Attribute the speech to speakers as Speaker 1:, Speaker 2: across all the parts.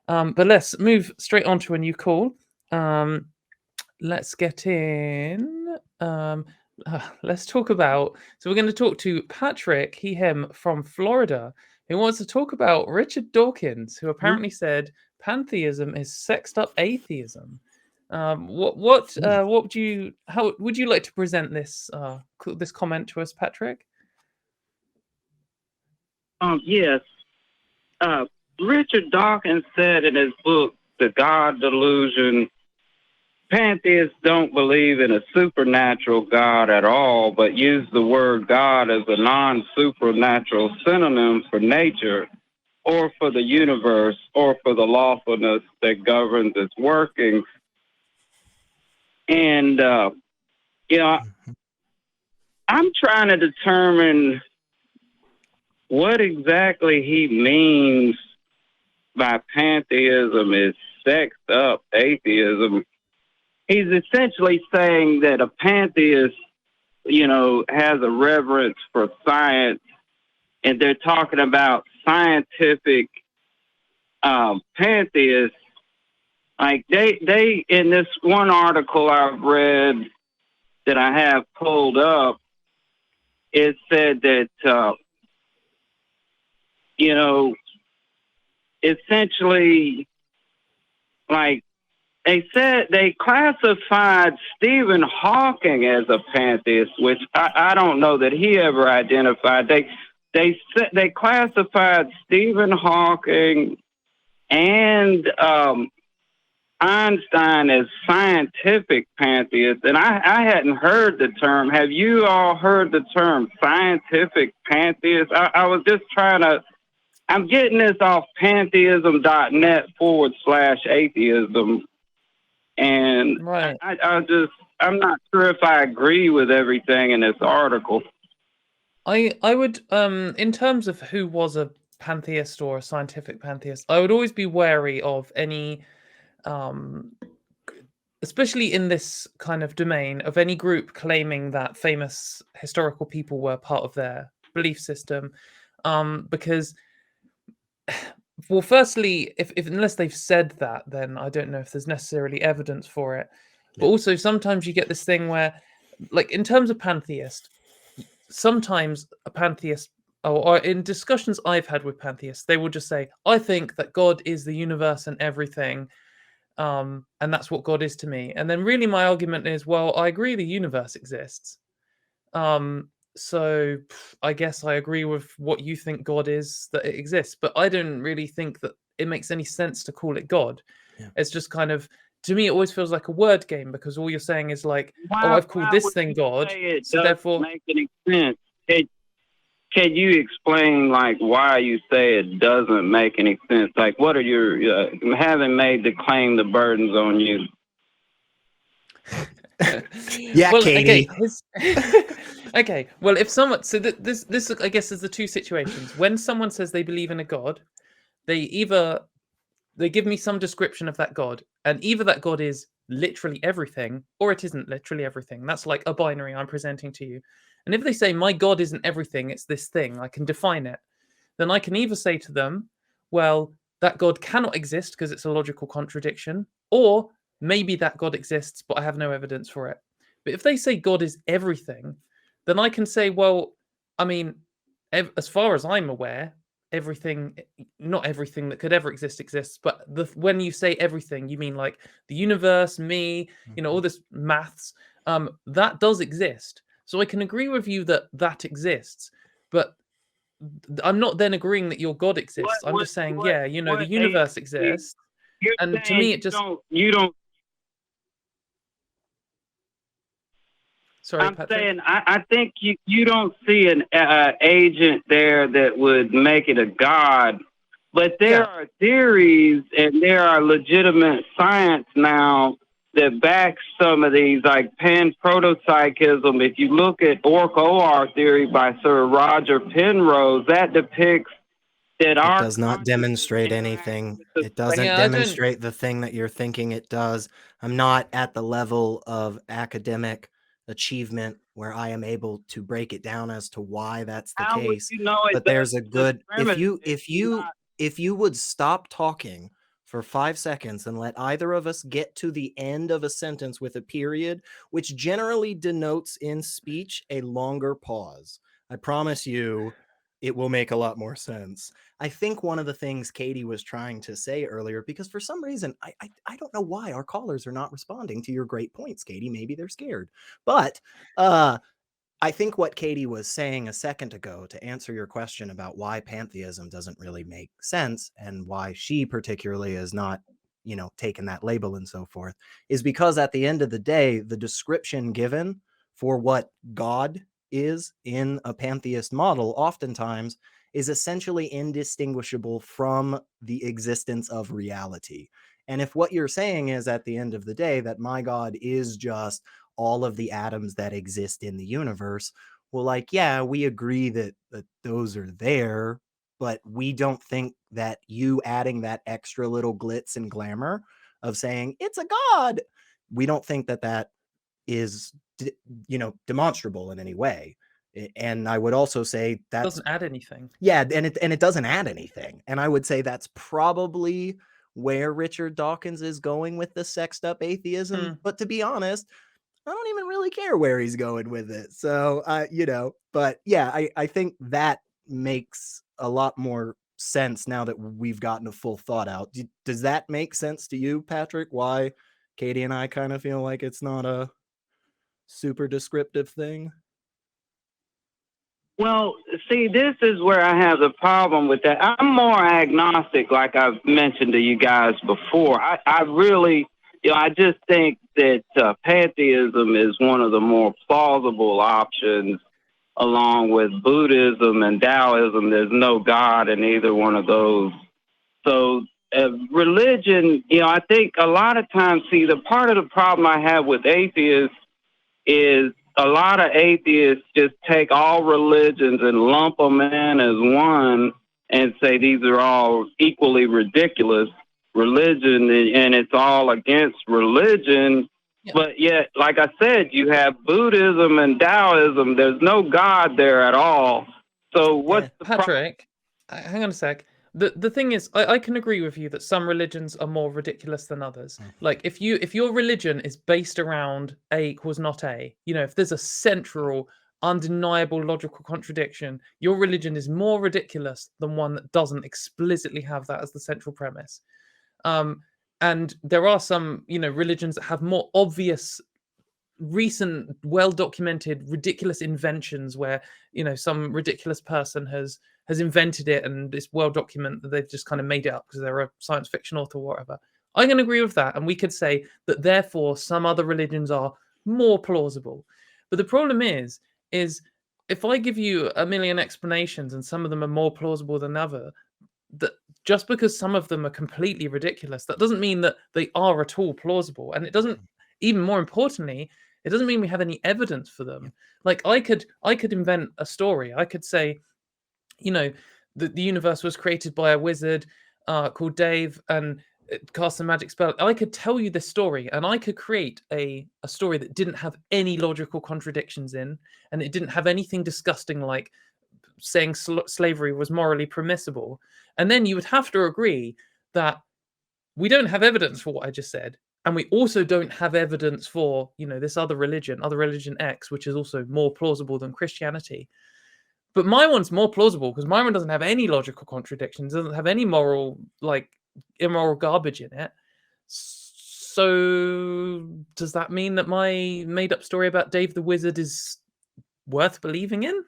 Speaker 1: But let's move straight on to a new call. Let's get in. Let's talk about. So we're going to talk to Patrick, he, him from Florida, who wants to talk about Richard Dawkins, who apparently said pantheism is sexed up atheism. What would you how would you like to present this this comment to us, Patrick?
Speaker 2: Yes. Richard Dawkins said in his book, The God Delusion, pantheists don't believe in a supernatural God at all, but use the word God as a non-supernatural synonym for nature or for the universe or for the lawfulness that governs its workings. And, I'm trying to determine what exactly he means by pantheism is sexed up atheism. He's essentially saying that a pantheist, has a reverence for science, and they're talking about scientific pantheists. Like they in this one article I've read that I have pulled up, it said that essentially, like they said, they classified Stephen Hawking as a pantheist, which I don't know that he ever identified. They classified Stephen Hawking and Einstein as scientific pantheists, and I hadn't heard the term. Have you all heard the term scientific pantheist? I was just trying to. I'm getting this off pantheism.net/atheism. And
Speaker 1: Right.
Speaker 2: I'm not sure if I agree with everything in this article.
Speaker 1: I would, in terms of who was a pantheist or a scientific pantheist, I would always be wary of any, especially in this kind of domain, of any group claiming that famous historical people were part of their belief system, because, well, firstly, if unless they've said that, then I don't know if there's necessarily evidence for it. But also, sometimes you get this thing where, like, in terms of pantheist, sometimes a pantheist, or in discussions I've had with pantheists, they will just say, I think that God is the universe and everything, and that's what God is to me. And then really my argument is, well, I agree the universe exists. So I guess I agree with what you think God is, that it exists, but I don't really think that it makes any sense to call it God.
Speaker 3: Yeah.
Speaker 1: It's just kind of, to me, it always feels like a word game, because all you're saying is like, I've called this thing God, so therefore
Speaker 2: make any sense. Can you explain like why you say it doesn't make any sense? Like, what are your having made the claim, the burdens on you?
Speaker 3: Yeah,
Speaker 1: well,
Speaker 3: Katy.
Speaker 1: Okay. Well, if someone, so this I guess is the two situations. When someone says they believe in a God, they give me some description of that God, and either that God is literally everything, or it isn't literally everything. That's like a binary I'm presenting to you. And if they say my God isn't everything, it's this thing, I can define it, then I can either say to them, well, that God cannot exist because it's a logical contradiction, or maybe that God exists, but I have no evidence for it. But if they say God is everything, then I can say, well, I mean, as far as I'm aware, everything, not everything that could ever exist exists, but when you say everything, you mean like the universe, me, all this maths, that does exist. So I can agree with you that exists, but I'm not then agreeing that your God exists. I'm just saying, the universe exists. And to me, it just...
Speaker 2: You don't.
Speaker 1: Sorry,
Speaker 2: I'm
Speaker 1: Patrick.
Speaker 2: saying I think you don't see an agent there that would make it a God, but there are theories and there are legitimate science now that backs some of these, like pan-protopsychism. If you look at Ork-OR theory by Sir Roger Penrose, that depicts that
Speaker 3: it does not demonstrate anything. It doesn't demonstrate the thing that you're thinking it does. I'm not at the level of academic achievement where I am able to break it down as to why that's the case. But there's a good, if you would stop talking for 5 seconds and let either of us get to the end of a sentence with a period, which generally denotes in speech a longer pause. I promise you it will make a lot more sense. I think one of the things Katie was trying to say earlier, because for some reason, I don't know why our callers are not responding to your great points, Katie. Maybe they're scared. But I think what Katie was saying a second ago to answer your question about why pantheism doesn't really make sense and why she particularly is not, taken that label and so forth, is because at the end of the day, the description given for what God is in a pantheist model oftentimes is essentially indistinguishable from the existence of reality. And if what you're saying is at the end of the day that my God is just all of the atoms that exist in the universe, well, yeah, we agree that those are there, but we don't think that you adding that extra little glitz and glamour of saying it's a god, we don't think that is demonstrable in any way. And I would also say that
Speaker 1: doesn't add anything.
Speaker 3: Yeah, and it doesn't add anything. And I would say that's probably where Richard Dawkins is going with the sexed up atheism. But to be honest, I don't even really care where he's going with it. So, but yeah, I think that makes a lot more sense now that we've gotten a full thought out. Does that make sense to you, Patrick? Why Katie and I kind of feel like it's not a super descriptive thing?
Speaker 2: Well, see, this is where I have the problem with that. I'm more agnostic, like I've mentioned to you guys before. I really, I just think that pantheism is one of the more plausible options, along with Buddhism and Taoism. There's no God in either one of those. So religion, I think a lot of times, see, the part of the problem I have with atheists is a lot of atheists just take all religions and lump them in as one and say these are all equally ridiculous religion, and it's all against religion. Yeah. But yet, like I said, you have Buddhism and Taoism. There's no God there at all. So what's the
Speaker 1: Patrick, hang on a sec. The thing is, I can agree with you that some religions are more ridiculous than others. Like if your religion is based around A equals not A, if there's a central, undeniable logical contradiction, your religion is more ridiculous than one that doesn't explicitly have that as the central premise. And there are some, religions that have more obvious, recent, well-documented, ridiculous inventions where, some ridiculous person has invented it and it's well documented that they've just kind of made it up because they're a science fiction author or whatever. I can agree with that. And we could say that therefore some other religions are more plausible. But the problem is if I give you a million explanations and some of them are more plausible than other, that just because some of them are completely ridiculous, that doesn't mean that they are at all plausible. And it doesn't, even more importantly, it doesn't mean we have any evidence for them. Like I could invent a story. I could say, the universe was created by a wizard called Dave and it cast a magic spell. I could tell you this story and I could create a story that didn't have any logical contradictions in, and it didn't have anything disgusting like saying slavery was morally permissible. And then you would have to agree that we don't have evidence for what I just said. And we also don't have evidence for, this other religion X, which is also more plausible than Christianity. But my one's more plausible because my one doesn't have any logical contradictions, doesn't have any moral, immoral garbage in it. So does that mean that my made-up story about Dave the Wizard is worth believing in?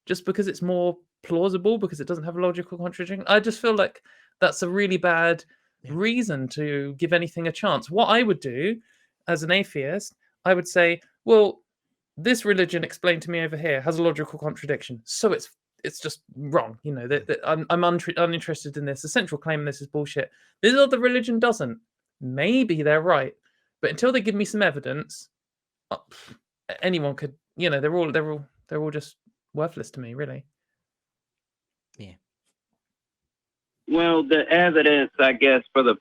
Speaker 1: Just because it's more plausible, because it doesn't have a logical contradiction? I just feel like that's a really bad reason to give anything a chance. What I would do as an atheist, I would say, well, this religion explained to me over here has a logical contradiction, so it's just wrong. I'm uninterested in this. The central claim in this is bullshit. This other religion doesn't. Maybe they're right, but until they give me some evidence, anyone could. They're all just worthless to me, really.
Speaker 3: Yeah.
Speaker 2: Well, the evidence, I guess, for the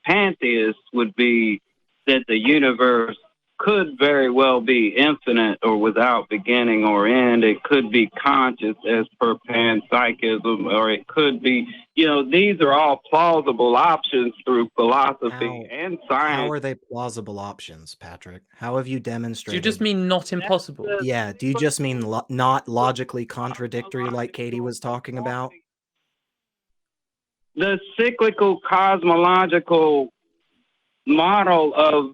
Speaker 2: pantheists would be that the universe could very well be infinite or without beginning or end. It could be conscious as per panpsychism, or it could be, these are all plausible options through philosophy and science.
Speaker 3: How are they plausible options, Patrick? How have you demonstrated?
Speaker 1: Do you just mean not impossible?
Speaker 3: Yeah. Do you just mean not logically contradictory, like Katy was talking about?
Speaker 2: The cyclical cosmological model of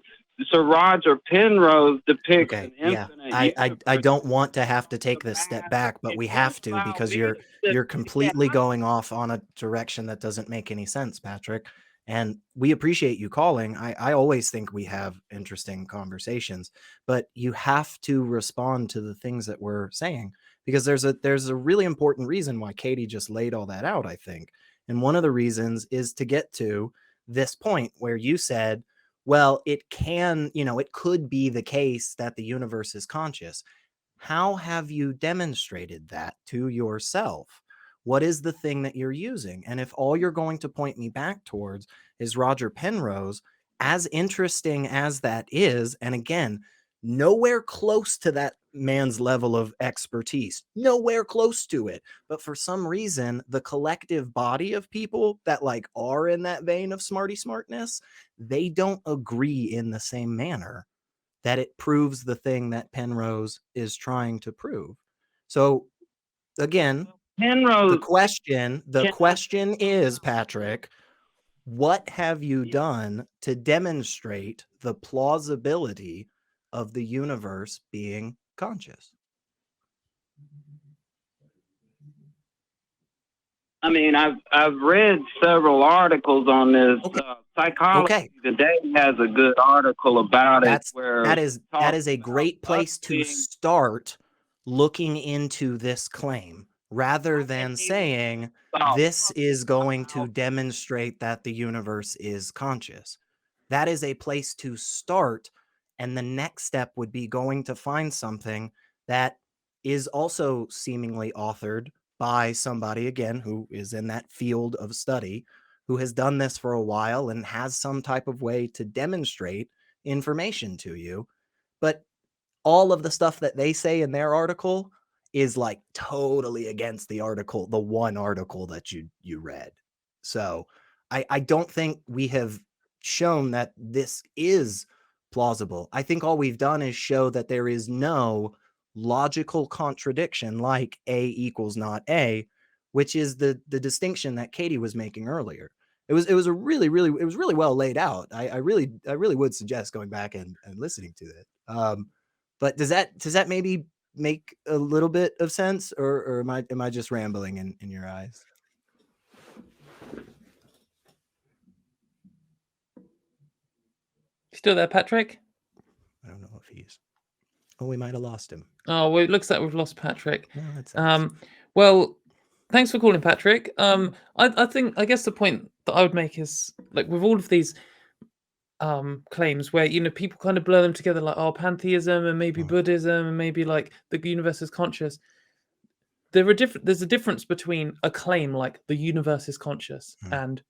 Speaker 2: Sir Roger Penrose depicts an infinite.
Speaker 3: I don't want to have to take this step back, but we have to, because you're completely going off on a direction that doesn't make any sense, Patrick. And we appreciate you calling. I always think we have interesting conversations, but you have to respond to the things that we're saying, because there's a really important reason why Katy just laid all that out, I think. And one of the reasons is to get to this point where you said, well, it could be the case that the universe is conscious. How have you demonstrated that to yourself? What is the thing that you're using? And if all you're going to point me back towards is Roger Penrose, as interesting as that is, and again, nowhere close to that man's level of expertise, nowhere close to it. But for some reason, the collective body of people that are in that vein of smartness, they don't agree in the same manner that it proves the thing that Penrose is trying to prove. So again, the question is, Patrick, what have you done to demonstrate the plausibility of the universe being conscious?
Speaker 2: I mean, I've read several articles on this. Psychology Today has a good article about it.
Speaker 3: That is a great place to start looking into this claim, rather than saying this is going to demonstrate that the universe is conscious. That is a place to start. And the next step would be going to find something that is also seemingly authored by somebody, again, who is in that field of study, who has done this for a while and has some type of way to demonstrate information to you. But all of the stuff that they say in their article is totally against the one article that you read. So I don't think we have shown that this is plausible. I think all we've done is show that there is no logical contradiction like A equals not A, which is the distinction that Katy was making earlier. It was really well laid out. I really would suggest going back and listening to it. But does that maybe make a little bit of sense, or am I just rambling in your eyes?
Speaker 1: Still there, Patrick?
Speaker 3: I don't know if he's. Oh, we might have lost him.
Speaker 1: Oh, well, it looks like we've lost Patrick.
Speaker 3: No,
Speaker 1: well, thanks for calling, Patrick. I guess the point that I would make is, with all of these claims where people kind of blur them together, pantheism and maybe Buddhism and maybe the universe is conscious. There's a difference between a claim like the universe is conscious and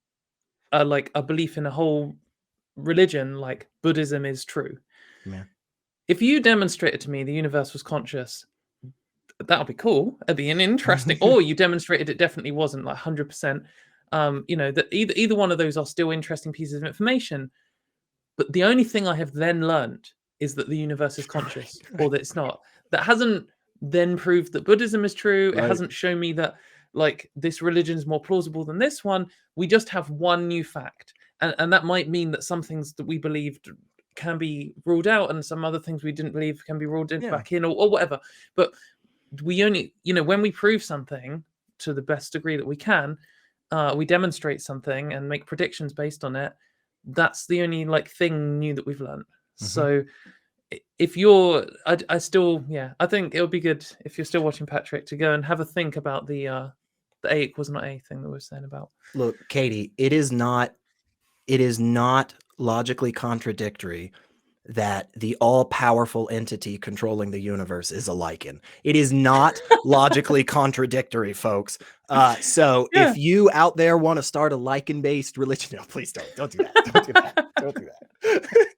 Speaker 1: a belief in a whole religion like Buddhism is true.
Speaker 3: Yeah.
Speaker 1: If you demonstrated to me the universe was conscious, that would be cool. It'd be an interesting. Or you demonstrated it definitely wasn't 100%. That either one of those are still interesting pieces of information. But the only thing I have then learned is that the universe is conscious, or that it's not. That hasn't then proved that Buddhism is true. Right. It hasn't shown me that this religion is more plausible than this one. We just have one new fact, and that might mean that some things that we believed can be ruled out, and some other things we didn't believe can be ruled back in, or whatever. But we only, when we prove something to the best degree that we can, we demonstrate something and make predictions based on it. That's the only thing new that we've learned. So if you're, I still, I think it would be good if you're still watching, Patrick, to go and have a think about the A equals not A thing that we're saying about.
Speaker 3: Look, Katy, it is not logically contradictory that the all-powerful entity controlling the universe is a lichen. It is not logically contradictory, folks. So if you out there want to start a lichen-based religion, no, please don't do that. Don't do that.